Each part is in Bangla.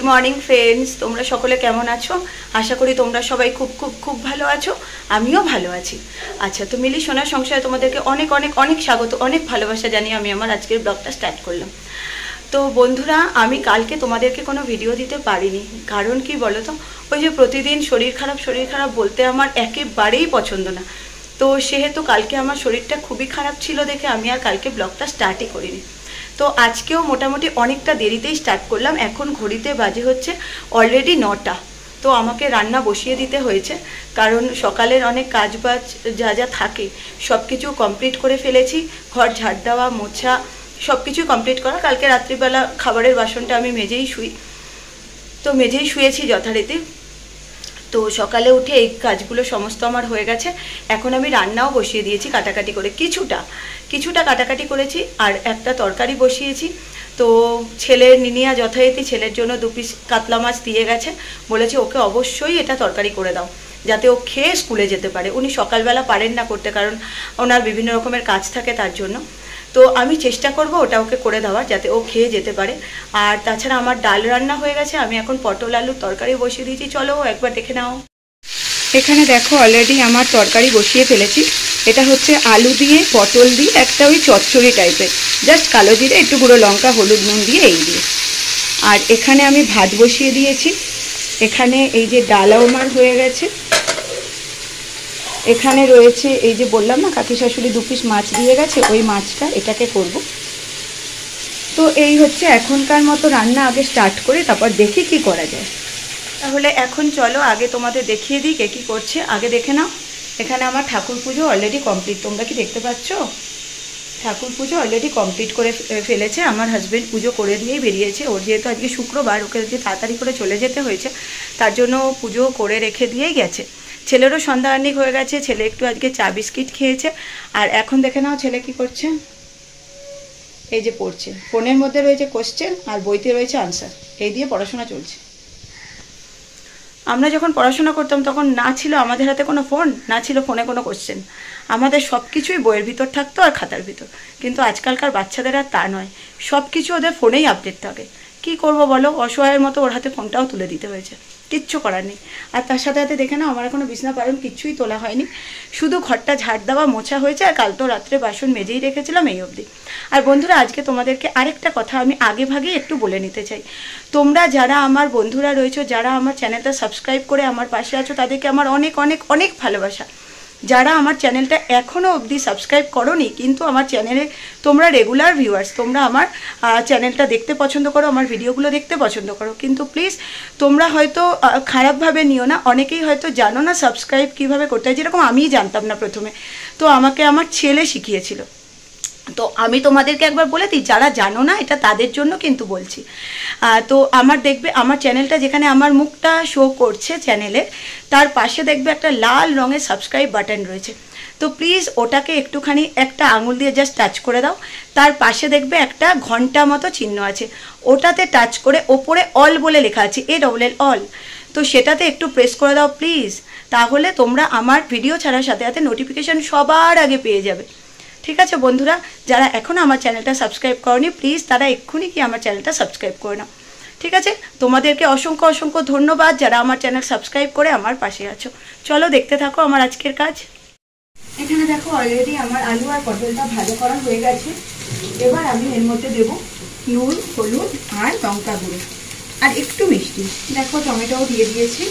মর্নিং ফ্রেন্ডস, তোমরা সকলে কেমন আছো? আশা করি তোমরা সবাই খুব খুব খুব ভালো আছো। আমিও ভালো আছি। আচ্ছা, তো মিলি সোনার সংসারে তোমাদেরকে অনেক অনেক অনেক স্বাগত, অনেক ভালোবাসা জানিয়ে আমি আমার আজকের ব্লগটা স্টার্ট করলাম। তো বন্ধুরা, আমি কালকে তোমাদেরকে কোনো ভিডিও দিতে পারিনি, কারণ কি বলো তো, ওই যে প্রতিদিন শরীর খারাপ বলতে আমার একেবারেই পছন্দ না। তো সেহেতু কালকে আমার শরীরটা খুবই খারাপ ছিল দেখে আমি আর কালকে ব্লগটা স্টার্টই করিনি। তো আজকেও মোটামুটি অনেকটা দেরিতেই স্টার্ট করলাম। এখন ঘড়িতে বাজে হচ্ছে অলরেডি 9টা। তো আমাকে রান্না বসিয়ে দিতে হয়েছে, কারণ সকালের অনেক কাজবাজ যা যা থাকে সব কিছু কমপ্লিট করে ফেলেছি। ঘর ঝাড় দেওয়া, মোছা সব কিছুই কমপ্লিট করা। কালকে রাত্রিবেলা খাবারের বাসনটা আমি মেজেই শুয়েছি যথারীতি। তো সকালে উঠে এই কাজগুলো সমস্ত আমার হয়ে গেছে। এখন আমি রান্নাও বসিয়ে দিয়েছি কাটাকাটি করে, কিছুটা কাটাকাটি করেছি, আর একটা তরকারি বসিয়েছি। তো ছেলের নিনিয়া যথারীতি ছেলের জন্য 2 পিস কাতলা মাছ দিয়ে গেছে, বলেছে ওকে অবশ্যই এটা তরকারি করে দাও যাতে ও খেয়ে স্কুলে যেতে পারে। উনি সকালবেলা পারেন না করতে, কারণ ওনার বিভিন্ন রকমের কাজ থাকে তার জন্য। তো আমি চেষ্টা করব ওটা ওকে করে দেওয়ার, যাতে ও খেয়ে যেতে পারে। আর তাছাড়া আমার ডাল রান্না হয়ে গেছে, আমি এখন পটল আলুর তরকারি বসিয়ে দিয়েছি। চলো একবার দেখে নাও। এখানে দেখো অলরেডি আমার তরকারি বসিয়ে ফেলেছি। এটা হচ্ছে আলু দিয়ে পটল দিয়ে একটা ওই চচ্চড়ি টাইপের, জাস্ট কালো জিরে, একটু গুঁড়ো লঙ্কা, হলুদ, নুন দিয়ে এই দিয়ে। আর এখানে আমি ভাত বসিয়ে দিয়েছি। এখানে এই যে ডালাও আমার হয়ে গেছে। এখানে রয়েছে এই যে বললাম না কাকি শাশুড়ি 2 পিস মাছ দিয়ে গেছে, ওই মাছটা এটাকে করব। তো এই হচ্ছে এখনকার মতো রান্না। আগে স্টার্ট করে তারপর দেখি কি করা যায়। তাহলে এখন চলো আগে তোমাদের দেখিয়ে দিই কে কী করছে। আগে দেখে নাও, এখানে আমার ঠাকুর পুজো অলরেডি কমপ্লিট। তোমরা কি দেখতে পাচ্ছ? ঠাকুর পুজো অলরেডি কমপ্লিট করে ফেলেছে। আমার হাজব্যান্ড পুজো করে দিয়েই বেরিয়েছে। ওর যেহেতু আজকে শুক্রবার, ওকে যে তাড়াতাড়ি করে চলে যেতে হয়েছে, তার জন্য পুজো করে রেখে দিয়েই গেছে। ছেলেরও সন্ধ্যা আহ্নিক হয়ে গেছে। ছেলে একটু আজকে চা বিস্কিট খেয়েছে। আর এখন দেখে নাও ছেলে কি করছে। এই যে পড়ছে, ফোনের মধ্যে রয়েছে কোশ্চেন আর বইতে রয়েছে আনসার, এই দিয়ে পড়াশোনা চলছে। আমরা যখন পড়াশোনা করতাম তখন না ছিল আমাদের হাতে কোনো ফোন, না ছিল ফোনে কোনো কোশ্চেন। আমাদের সব কিছুই বইয়ের ভিতর থাকতো আর খাতার ভিতর। কিন্তু আজকালকার বাচ্চাদের আর তা নয়, সব কিছু ওদের ফোনেই আপডেট থাকে। কি করব বলো, অসহায়ের মতো ওর হাতে ফোনটাও তুলে দিতে হয়েছে, কিচ্ছু করার নেই। আর তার সাথে সাথে দেখে নাও, আমার এখনো বিছনা পালন কিচ্ছুই তোলা হয়নি, শুধু ঘরটা ঝাড় দেওয়া মোছা হয়েছে। আর কাল তো রাত্রে বাসন মেজেই রেখেছিলাম এই অবধি। আর বন্ধুরা, আজকে তোমাদেরকে আরেকটা কথা আমি আগে ভাগেই একটু বলে নিতে চাই। তোমরা যারা আমার বন্ধুরা রয়েছো, যারা আমার চ্যানেলটা সাবস্ক্রাইব করে আমার পাশে আছো, তাদেরকে আমার অনেক অনেক অনেক ভালোবাসা। যারা আমার চ্যানেলটা এখনও অবধি সাবস্ক্রাইব করোনি, কিন্তু আমার চ্যানেলে তোমরা রেগুলার ভিউয়ার্স, তোমরা আমার চ্যানেলটা দেখতে পছন্দ করো, আমার ভিডিওগুলো দেখতে পছন্দ করো, কিন্তু প্লিজ তোমরা হয়তো খারাপভাবে নিও না। অনেকেই হয়তো জানো না সাবস্ক্রাইব কীভাবে করতে হয়, যেরকম আমিই জানতাম না প্রথমে। তো আমাকে আমার ছেলে শিখিয়েছিল। তো আমি তোমাদেরকে একবার বলে দিই, যারা জানো না এটা তাদের জন্য কিন্তু বলছি। তো দেখবে আমার চ্যানেলটা যেখানে আমার মুখটা শো করছে চ্যানেলে, তার পাশে দেখবে একটা লাল রঙের সাবস্ক্রাইব বাটন রয়েছে। তো প্লিজ ওটাকে একটুখানি একটা আঙুল দিয়ে জাস্ট টাচ করে দাও। তার পাশে দেখবে একটা ঘন্টা মতো চিহ্ন আছে, ওটাতে টাচ করে ওপরে অল বলে লেখা আছে, ALL অল। তো সেটাতে একটু প্রেস করে দাও প্লিজ। তাহলে তোমরা আমার ভিডিও ছাড়ার সাথে সাথে নোটিফিকেশান সবার আগে পেয়ে যাবে। ঠিক আছে বন্ধুরা, যারা এখনও আমার চ্যানেলটা সাবস্ক্রাইব করনি, প্লিজ তারা এক্ষুনি কি আমার চ্যানেলটা সাবস্ক্রাইব করে নাও। ঠিক আছে, তোমাদেরকে অসংখ্য অসংখ্য ধন্যবাদ যারা আমার চ্যানেল সাবস্ক্রাইব করে আমার পাশে আছো। চলো দেখতে থাকো আমার আজকের কাজ। এখানে দেখো অলরেডি আমার আলু আর পটলটা ভালো করা হয়ে গেছে। এবার আমি এর মধ্যে দেবো নুন, হলুদ আর লঙ্কা গুঁড়ো আর একটু মিষ্টি। দেখো টমেটোও দিয়ে দিয়েছি।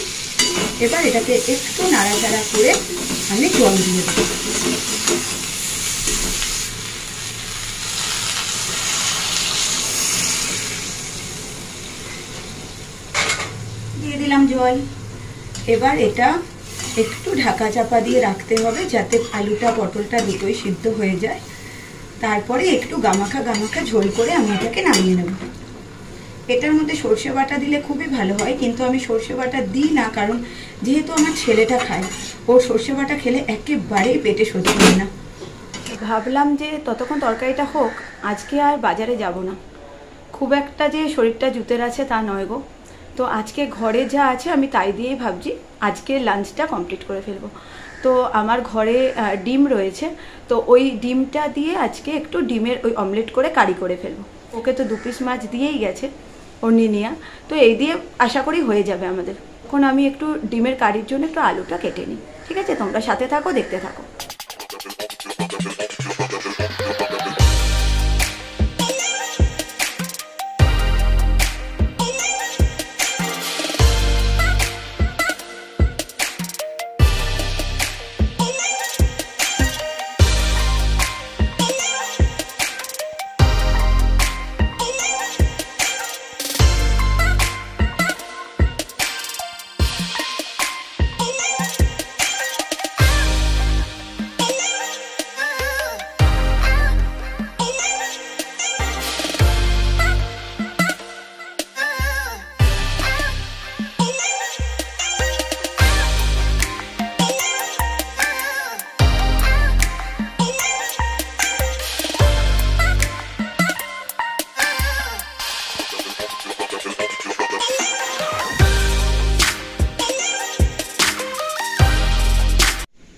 এবার এটাকে একটু নাড়াচাড়া করে আমি জল দিয়ে দেবো। দিয়ে দিলাম জল। এবার এটা একটু ঢাকা চাপা দিয়ে রাখতে হবে, যাতে আলুটা পটলটা দুটোই সিদ্ধ হয়ে যায়। তারপরে একটু গামাখা ঝোল করে আমি এটাকে নামিয়ে নেব। এটার মধ্যে সর্ষে বাটা দিলে খুবই ভালো হয়, কিন্তু আমি সর্ষে বাটা দিই না, কারণ যেহেতু আমার ছেলেটা খায়, ওর সর্ষে বাটা খেলে একেবারেই পেটে সহ্য হয় না। ভাবলাম যে ততক্ষণ তরকারিটা হোক, আজকে আর বাজারে যাব না। খুব একটা যে শরীরটা জুতের আছে তা নয় গো। তো আজকে ঘরে যা আছে আমি তাই দিয়েই ভাবছি আজকে লাঞ্চটা কমপ্লিট করে ফেলবো। তো আমার ঘরে ডিম রয়েছে, তো ওই ডিমটা দিয়ে আজকে একটু ডিমের ওই অমলেট করে কারি করে ফেলবো। ওকে তো 2 পিস মাছ দিয়েই গেছে, অর্নিনিয়া। তো এই দিয়ে আশা করি হয়ে যাবে আমাদের। এখন আমি একটু ডিমের কারির জন্য একটু আলুটা কেটে নিই, ঠিক আছে? তোমরা সাথে থাকো, দেখতে থাকো।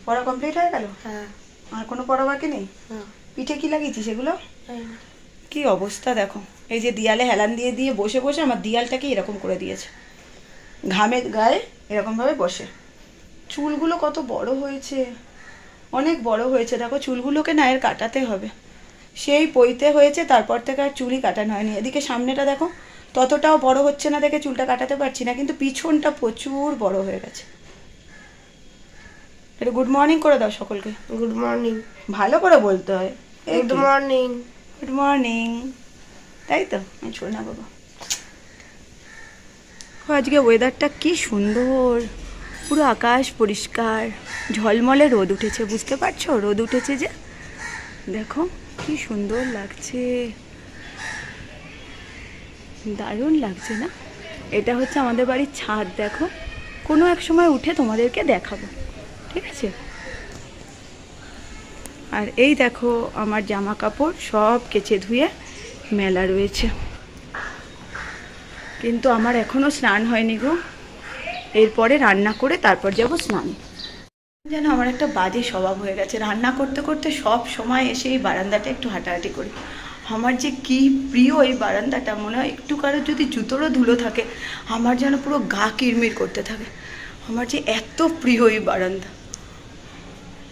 পড়া কমপ্লিট হয়ে গেল? হ্যাঁ। আর কোনো পড়া বাকি নেই? পিঠে কি লাগিয়েছিস সেগুলো? কি অবস্থা দেখো, এই যে দেয়ালে হেলান দিয়ে দিয়ে বসে বসে আমার দেয়ালটাকে এরকম করে দিয়েছে, ঘামে গায়ে এরকমভাবে বসে। চুলগুলো কত বড় হয়েছে, অনেক বড় হয়েছে। দেখো চুলগুলোকে না এর কাটাতে হবে, সেই পইতে হয়েছে, তারপর থেকে আর চুলই কাটানো হয়নি। এদিকে সামনেটা দেখো ততটাও বড় হচ্ছে না দেখে চুলটা কাটাতে পারছি না, কিন্তু পিছনটা প্রচুর বড় হয়ে গেছে। একটু গুড মর্নিং করে দাও সকলকে। Good morning. ভালো করে বলতে হয়। Good morning. গুড মর্নিং, তাই তো? ছোট না বাবা। আজকে ওয়েদারটা কি সুন্দর, পুরো আকাশ পরিষ্কার, ঝলমলে রোদ উঠেছে। বুঝতে পারছো রোদ উঠেছে যে? দেখো কি সুন্দর লাগছে, দারুণ লাগছে না? এটা হচ্ছে আমাদের বাড়ির ছাদ। দেখো কোনো এক সময় উঠে তোমাদেরকে দেখাবো, ঠিক আছে? আর এই দেখো আমার জামা কাপড় সব কেচে ধুয়ে মেলা রয়েছে, কিন্তু আমার এখনো স্নান হয়নি গো। এরপরে রান্না করে তারপর যাব স্নানে। যেন আমার একটা বাজে স্বভাব হয়ে গেছে, রান্না করতে করতে সব সময় এসে এই বারান্দাটা একটু হাঁটাহাঁটি করি। আমার যে কি প্রিয় এই বারান্দাটা, মনে হয় একটু কারোর যদি জুতোরও ধুলো থাকে আমার যেন পুরো গা কিরমির করতে থাকে। আমার যে এত প্রিয় এই বারান্দা।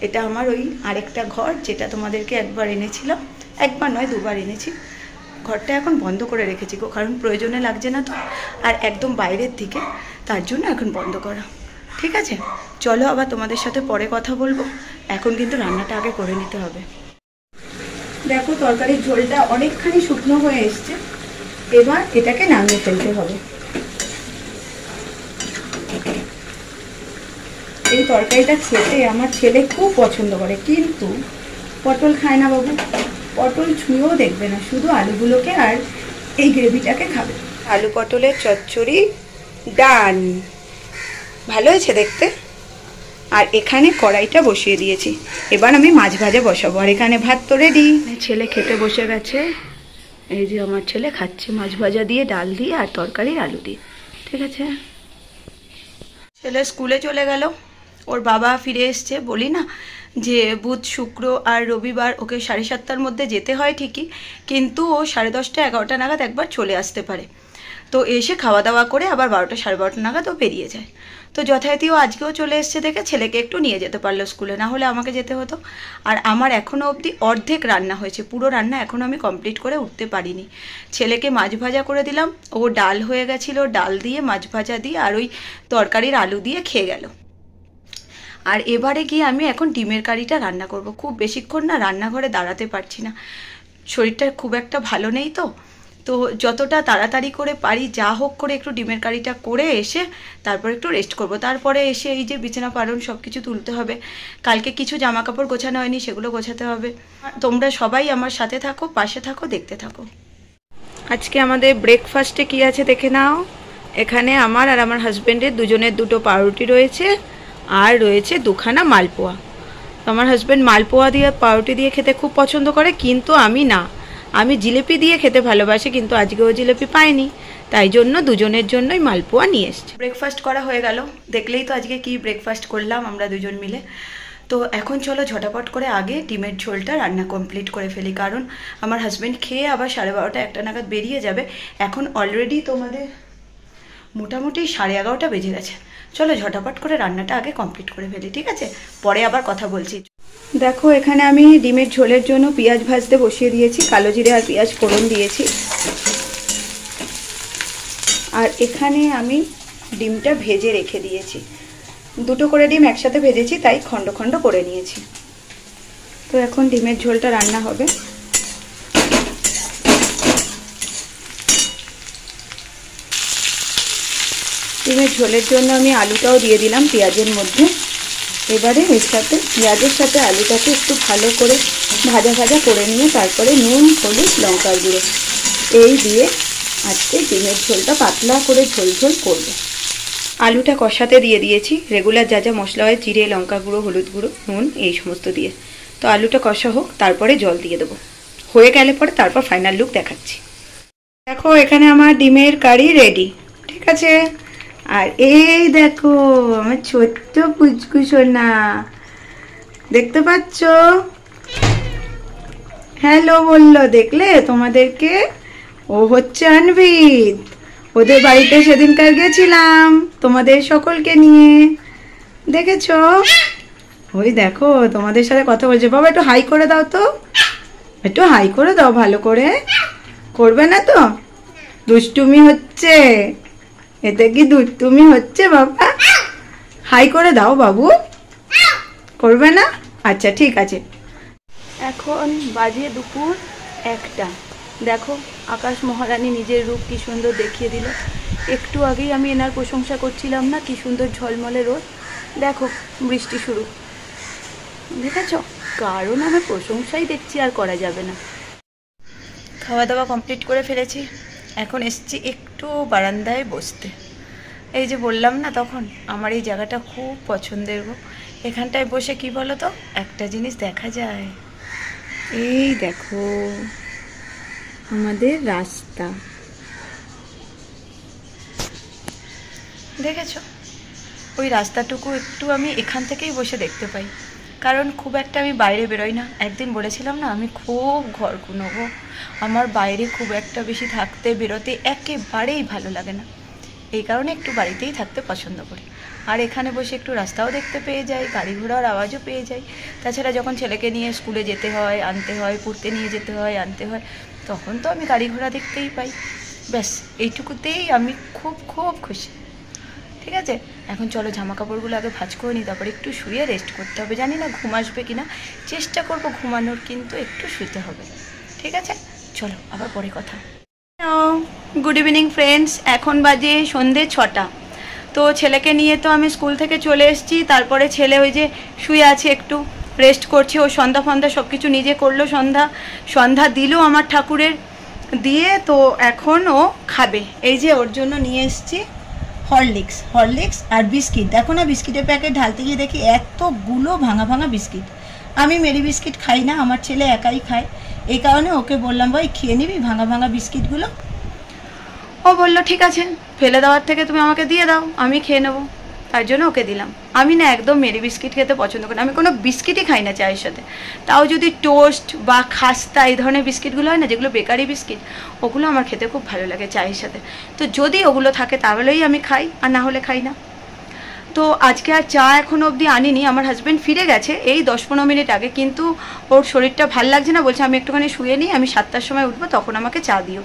এটা আমার ওই আরেকটা ঘর, যেটা তোমাদেরকে একবার এনেছিলাম, একবার নয় দুবার এনেছি। ঘরটা এখন বন্ধ করে রেখেছি গো, কারণ প্রয়োজনে লাগছে না তো, আর একদম বাইরের দিকে, তার জন্য এখন বন্ধ করা। ঠিক আছে, চলো আবার তোমাদের সাথে পরে কথা বলবো। এখন কিন্তু রান্নাটা আগে করে নিতে হবে। দেখো তরকারির ঝোলটা অনেকখানি শুকনো হয়ে এসছে, এবার এটাকে নামিয়ে ফেলতে হবে। এই তরকারিটা খেতে আমার ছেলে খুব পছন্দ করে, কিন্তু পটল খায় না বাবু। পটল ছুঁয়েও দেখবে না, শুধু আলুগুলোকে আর এই গ্রেভিটাকে খাবে। আলু পটলের চচ্চড়ি ডান, ভালো হয়েছে দেখতে। আর এখানে কড়াইটা বসিয়ে দিয়েছি, এবার আমি মাছ ভাজা বসাবো। আর এখানে ভাত তো রেডি, ছেলে খেতে বসে গেছে। এই যে আমার ছেলে খাচ্ছে মাছ ভাজা দিয়ে, ডাল দিয়ে আর তরকারির আলু দিয়ে। ঠিক আছে, ছেলে স্কুলে চলে গেল, ওর বাবা ফিরে এসছে। বলি না যে বুধ শুক্র আর রবিবার ওকে 7:30টার মধ্যে যেতে হয় ঠিকই, কিন্তু ও 10:30 11টা নাগাদ একবার চলে আসতে পারে। তো এসে খাওয়া দাওয়া করে আবার 12টা 12:30 নাগাদ ও বেরিয়ে যায়। তো যথারীতি ও আজকেও চলে এসছে দেখে ছেলেকে একটু নিয়ে যেতে পারলো স্কুলে, না হলে আমাকে যেতে হতো। আর আমার এখনও অবধি অর্ধেক রান্না হয়েছে, পুরো রান্না এখনও আমি কমপ্লিট করে উঠতে পারিনি। ছেলেকে মাছ ভাজা করে দিলাম, ও ডাল হয়ে গেছিলো, ডাল দিয়ে মাছ ভাজা দিয়ে আর ওই তরকারির আলু দিয়ে খেয়ে গেল। আর এবারে গিয়ে আমি এখন ডিমের কারিটা রান্না করব। খুব বেশিক্ষণ না রান্নাঘরে দাঁড়াতে পারছি না, শরীরটা খুব একটা ভালো নেই। তো যতটা তাড়াতাড়ি করে পারি যা হোক করে একটু ডিমের কারিটা করে এসে তারপর একটু রেস্ট করব। তারপরে এসে এই যে বিছানা পালন সব কিছু তুলতে হবে, কালকে কিছু জামা কাপড় গোছানো হয়নি সেগুলো গোছাতে হবে। তোমরা সবাই আমার সাথে থাকো, পাশে থাকো, দেখতে থাকো। আজকে আমাদের ব্রেকফাস্টে কি আছে দেখে নাও। এখানে আমার আর আমার হাজব্যান্ডের দুজনের 2টো পাউরুটি রয়েছে, আর রয়েছে 2খানা মালপোয়া। আমার হাজব্যান্ড মালপোয়া দিয়ে পাউরুটি দিয়ে খেতে খুব পছন্দ করে, কিন্তু আমি না, আমি জিলিপি দিয়ে খেতে ভালোবাসি, কিন্তু আজকেও জিলিপি পাইনি, তাই জন্য দুজনের জন্যই মালপোয়া নিয়ে এসছি। ব্রেকফাস্ট করা হয়ে গেল, দেখলেই তো আজকে কি ব্রেকফাস্ট করলাম আমরা দুজন মিলে। তো এখন চলো ঝটাপট করে আগে ডিমের ঝোলটা রান্না কমপ্লিট করে ফেলি, কারণ আমার হাজব্যান্ড খেয়ে আবার 12:30 1টা নাগাদ বেরিয়ে যাবে। এখন অলরেডি তোমাদের মোটামুটি 11:30 বেজে গেছে। চলো ঝটাপট করে রান্নাটা আগে কমপ্লিট করে ফেলি, ঠিক আছে? পরে আবার কথা বলছি। দেখো এখানে আমি ডিমের ঝোলের জন্য পেঁয়াজ ভাজতে বসিয়ে দিয়েছি, কালো জিরে আর পেঁয়াজ ফোড়ন দিয়েছি। আর এখানে আমি ডিমটা ভেজে রেখে দিয়েছি, 2টো করে ডিম একসাথে ভেজেছি, তাই খণ্ড খণ্ড করে নিয়েছি। তো এখন ডিমের ঝোলটা রান্না হবে। ডিমের ঝোলের জন্য আমি আলুটাও দিয়ে দিলাম পেঁয়াজের মধ্যে। এবারে এর সাথে পেঁয়াজের সাথে আলুটাকে একটু ভালো করে ভাজা ভাজা করে নিয়ে তারপরে নুন, হলুদ, লঙ্কার গুঁড়ো এই দিয়ে আজকে ডিমের ঝোলটা পাতলা করে ঝোল ঝোল করব। আলুটা কষাতে দিয়ে দিয়েছি রেগুলার যা যা মশলা হয়, জিরে, লঙ্কা গুঁড়ো, হলুদ গুঁড়ো, নুন, এই সমস্ত দিয়ে। তো আলুটা কষা হোক, তারপরে জল দিয়ে দেবো। হয়ে গেলে পরে তারপর ফাইনাল লুক দেখাচ্ছি। দেখো এখানে আমার ডিমের কারি রেডি, ঠিক আছে? আর এই দেখো আমার ছোট্ট পুচকু সোনা, দেখতে পাচ্ছ? হ্যালো বললো, দেখলে তোমাদেরকে? ও হচ্ছে অন্বিত। ওদের বাড়িতে সেদিনকার গেছিলাম তোমাদের সকলকে নিয়ে, দেখেছো? ওই দেখো তোমাদের সাথে কথা বলছে। বাবা একটু হাই করে দাও তো, একটু হাই করে দাও ভালো করে। করবে না তো? দুষ্টুমি হচ্ছে, এতে কি দুষ্টুমি হচ্ছে বাবা? হাই করে দাও বাবু। করবে না? আচ্ছা ঠিক আছে। এখন বাজে দুপুর 1টা। দেখো আকাশ মহারানী নিজের রূপ কি সুন্দর দেখিয়ে দিল। একটু আগেই আমি এনার প্রশংসা করছিলাম না, কি সুন্দর ঝলমলে রোদ। দেখো বৃষ্টি শুরু, দেখেছো? কারণ আমি প্রশংসাই দেখছি, আর করা যাবে না। খাওয়া দাওয়া কমপ্লিট করে ফেলেছি, এখন এসছি একটু বারান্দায় বসতে। এই যে বললাম না তখন, আমার এই জায়গাটা খুব পছন্দের গো। এখানটায় বসে কি বলো তো, একটা জিনিস দেখা যায়। এই দেখো আমাদের রাস্তা, দেখেছো? ওই রাস্তাটুকু একটু আমি এখান থেকেই বসে দেখতে পাই, কারণ খুব একটা আমি বাইরে বেরোই না। একদিন বলেছিলাম না আমি খুব ঘর কুনোবো, আমার বাইরে খুব একটা বেশি থাকতে বেরোতে একেবারেই ভালো লাগে না। এই কারণে একটু বাড়িতেই থাকতে পছন্দ করি। আর এখানে বসে একটু রাস্তাও দেখতে পেয়ে যাই, গাড়ি ঘোড়ার আওয়াজও পেয়ে যাই। তাছাড়া যখন ছেলেকে নিয়ে স্কুলে যেতে হয়, আনতে হয়, পড়তে নিয়ে যেতে হয়, আনতে হয়, তখন তো আমি গাড়ি ঘোড়া দেখতেই পাই। ব্যাস এইটুকুতেই আমি খুব খুব খুশি, ঠিক আছে? এখন চলো জামা কাপড়গুলো আগে ভাঁজ করে নিই, তারপরে একটু শুয়ে রেস্ট করতে হবে। জানি না ঘুম আসবে কিনা, চেষ্টা করবো ঘুমানোর, কিন্তু একটু শুতে হবে, ঠিক আছে? চলো আবার পরে কথা। গুড ইভিনিং ফ্রেন্ডস, এখন বাজে সন্ধে 6টা। তো ছেলেকে নিয়ে তো আমি স্কুল থেকে চলে এসেছি। তারপরে ছেলে ওই যে শুয়ে আছে, একটু রেস্ট করছে। ও সন্ধ্যা ফন্ধ্যা সব কিছু নিজে করলো, সন্ধ্যা দিল আমার ঠাকুরের দিয়ে। তো এখন ও খাবে। এই যে ওর জন্য নিয়ে এসেছি হরলিক্স আর বিস্কিট। দেখো না বিস্কিটের প্যাকেট ঢালতে গিয়ে দেখি এতগুলো ভাঙা ভাঙা বিস্কিট। আমি মেরি বিস্কিট খাই না, আমার ছেলে একাই খায়। এই কারণে ওকে বললাম ভাই খেয়ে নিবি ভাঙা ভাঙা বিস্কিটগুলো। ও বললো ঠিক আছে, ফেলে দেওয়ার থেকে তুমি আমাকে দিয়ে দাও, আমি খেয়ে নেবো। তার জন্য ওকে দিলাম। আমি না একদম মেরি বিস্কিট খেতে পছন্দ করি না, আমি কোনো বিস্কিটই খাই না চায়ের সাথে। তাও যদি টোস্ট বা খাস্তা এই ধরনের বিস্কিটগুলো হয় না, যেগুলো বেকারি বিস্কিট, ওগুলো আমার খেতে খুব ভালো লাগে চায়ের সাথে। তো যদি ওগুলো থাকে তাহলেই আমি খাই, আর না হলে খাই না। তো আজকে আর চা এখনো অবধি আনিনি। আমার হাজব্যান্ড ফিরে গেছে এই 10-15 মিনিট আগে, কিন্তু ওর শরীরটা ভাল লাগছে না, বলছে আমি একটুখানি শুয়ে নিই, আমি 7টার সময় উঠবো, তখন আমাকে চা দিও।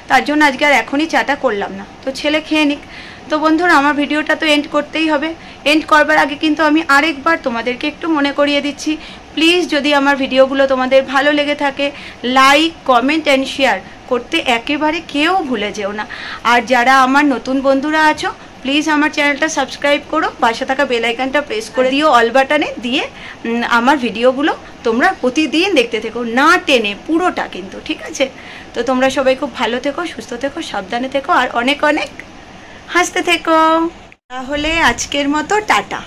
তার জন্য আজকে আর এখনই চাটা করলাম না। তো ছেলে খেয়ে নিক। তো বন্ধুরা আমার ভিডিওটা তো এন্ড করতেই হবে। এন্ড করবার আগে কিন্তু আমি আরেকবার তোমাদেরকে একটু মনে করিয়ে দিচ্ছি, প্লিজ যদি আমার ভিডিওগুলো তোমাদের ভালো লেগে থাকে, লাইক, কমেন্ট অ্যান্ড শেয়ার করতে একেবারে কেউ ভুলে যেও না। আর যারা আমার নতুন বন্ধুরা আছো, প্লিজ আমার চ্যানেলটা সাবস্ক্রাইব করো, পাশে থাকা বেল আইকনটা প্রেস করে দিও অল বাটনে দিয়ে। আমার ভিডিওগুলো তোমরা প্রতিদিন দেখতে থেকো, না টেনে পুরোটা কিন্তু, ঠিক আছে? তো তোমরা সবাই খুব ভালো থেকো, সুস্থ থেকো, সাবধানে থেকো, আর অনেক অনেক হাসতে থেকো। তাহলে আজকের মতো টাটা।